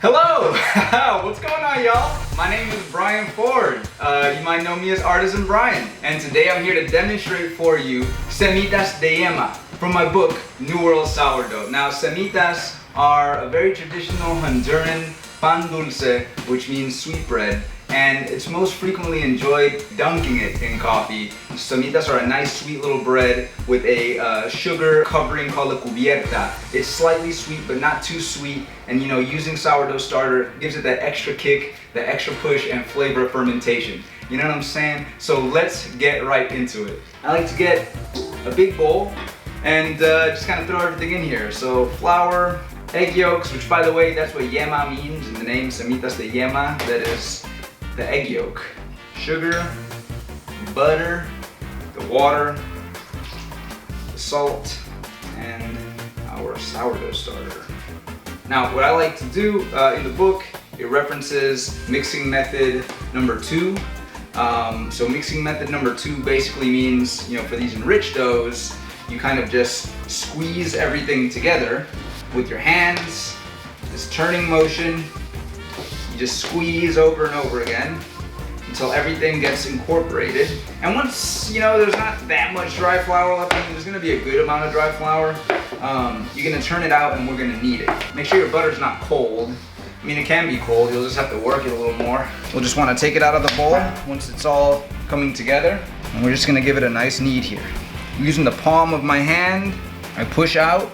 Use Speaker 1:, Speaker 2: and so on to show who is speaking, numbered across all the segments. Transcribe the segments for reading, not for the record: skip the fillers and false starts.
Speaker 1: Hello! What's going on, y'all? My name is Brian Ford. You might know me as Artisan Brian. And today I'm here to demonstrate for you Semitas De Yema from my book, New World Sourdough. Now, semitas are a very traditional Honduran pan dulce, which means sweet bread. And it's most frequently enjoyed dunking it in coffee. Semitas are a nice sweet little bread with a sugar covering called a cubierta. It's slightly sweet but not too sweet, and you know, using sourdough starter gives it that extra kick, that extra push and flavor of fermentation. You know what I'm saying? So let's get right into it. I like to get a big bowl and just kind of throw everything in here. So flour, egg yolks, which by the way, that's what yema means in the name Semitas De Yema. That is the egg yolk, sugar, butter, the water, the salt, and our sourdough starter. Now, what I like to do in the book, it references mixing method number 2. So mixing method number 2 basically means, you know, for these enriched doughs, you kind of just squeeze everything together with your hands, this turning motion. You just squeeze over and over again until everything gets incorporated. And once, you know, there's not that much dry flour left, there's gonna be a good amount of dry flour, you're gonna turn it out and we're gonna knead it. Make sure your butter's not cold. I mean, it can be cold, you'll just have to work it a little more. We'll just wanna take it out of the bowl once it's all coming together. And we're just gonna give it a nice knead here. Using the palm of my hand, I push out,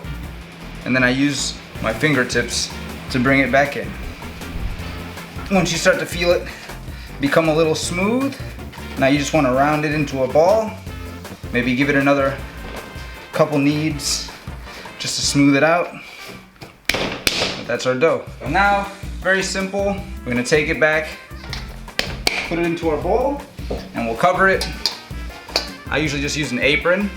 Speaker 1: and then I use my fingertips to bring it back in. Once you start to feel it become a little smooth, now you just want to round it into a ball. Maybe give it another couple kneads just to smooth it out. But that's our dough. So now, very simple. We're going to take it back, put it into our bowl, and we'll cover it. I usually just use an apron.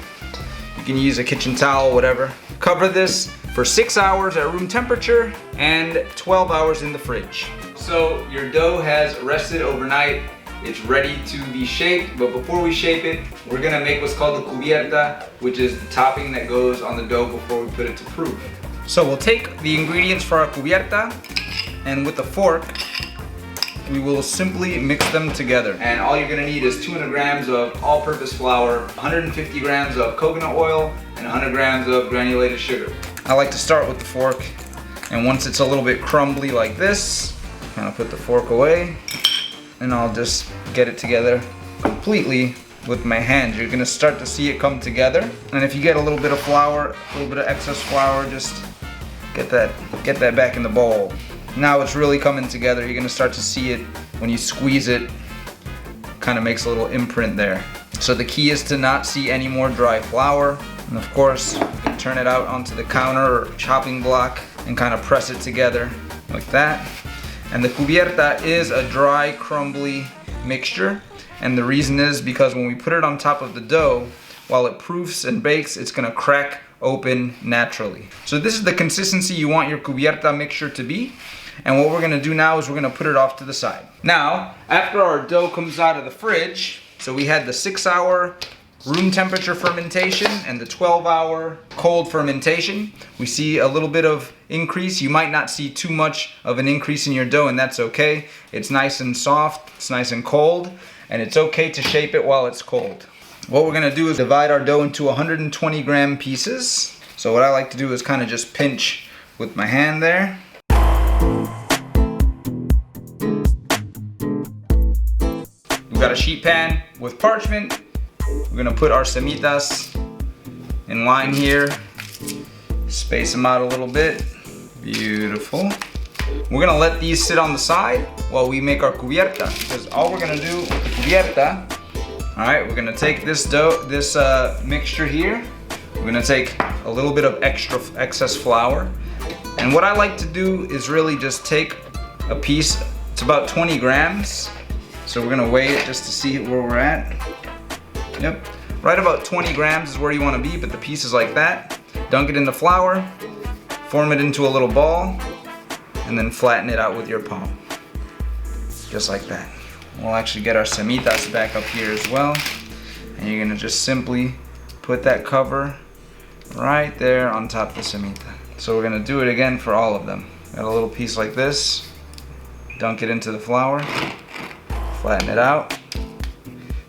Speaker 1: You can use a kitchen towel, whatever. Cover this for 6 hours at room temperature and 12 hours in the fridge. So your dough has rested overnight. It's ready to be shaped, but before we shape it, we're gonna make what's called the cubierta, which is the topping that goes on the dough before we put it to proof. So we'll take the ingredients for our cubierta, and with a fork, we will simply mix them together. And all you're gonna need is 200 grams of all-purpose flour, 150 grams of coconut oil, and 100 grams of granulated sugar. I like to start with the fork, and once it's a little bit crumbly like this, kind of put the fork away, and I'll just get it together completely with my hands. You're gonna start to see it come together. And if you get a little bit of flour, a little bit of excess flour, just get that back in the bowl. Now it's really coming together. You're gonna start to see it when you squeeze it, kind of makes a little imprint there. So the key is to not see any more dry flour. And of course, you can turn it out onto the counter or chopping block and kind of press it together like that. And the cubierta is a dry, crumbly mixture. And the reason is because when we put it on top of the dough, while it proofs and bakes, it's gonna crack open naturally. So this is the consistency you want your cubierta mixture to be. And what we're gonna do now is we're gonna put it off to the side. Now, after our dough comes out of the fridge, so we had the 6-hour room temperature fermentation and the 12-hour cold fermentation. We see a little bit of increase. You might not see too much of an increase in your dough, and that's okay. It's nice and soft, it's nice and cold, and it's okay to shape it while it's cold. What we're gonna do is divide our dough into 120 gram pieces. So what I like to do is kind of just pinch with my hand there. We've got a sheet pan with parchment. We're gonna put our semitas in line here, space them out a little bit. Beautiful. We're gonna let these sit on the side while we make our cubierta, because all we're gonna do with the cubierta, all right, we're gonna take this dough, this mixture here, we're gonna take a little bit of excess flour, and what I like to do is really just take a piece, it's about 20 grams, so we're gonna weigh it just to see where we're at. Yep, right about 20 grams is where you want to be, but the piece is like that. Dunk it in the flour, form it into a little ball, and then flatten it out with your palm. Just like that. We'll actually get our semitas back up here as well. And you're gonna just simply put that cover right there on top of the semita. So we're gonna do it again for all of them. Got a little piece like this. Dunk it into the flour. Flatten it out.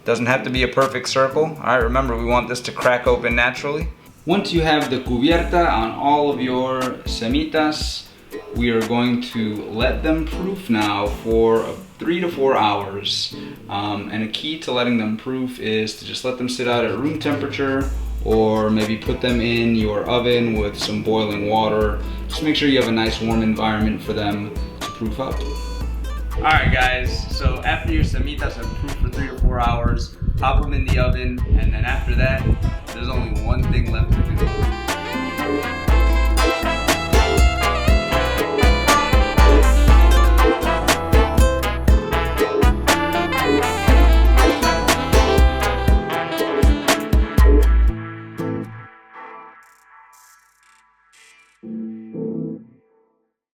Speaker 1: Doesn't have to be a perfect circle. All right, remember we want this to crack open naturally. Once you have the cubierta on all of your semitas, we are going to let them proof now for 3 to 4 hours. And a key to letting them proof is to just let them sit out at room temperature, or maybe put them in your oven with some boiling water. Just make sure you have a nice warm environment for them to proof up. Alright guys, so after your semitas are proofed for 3 to 4 hours, pop them in the oven, and then after that, there's only one thing left to do.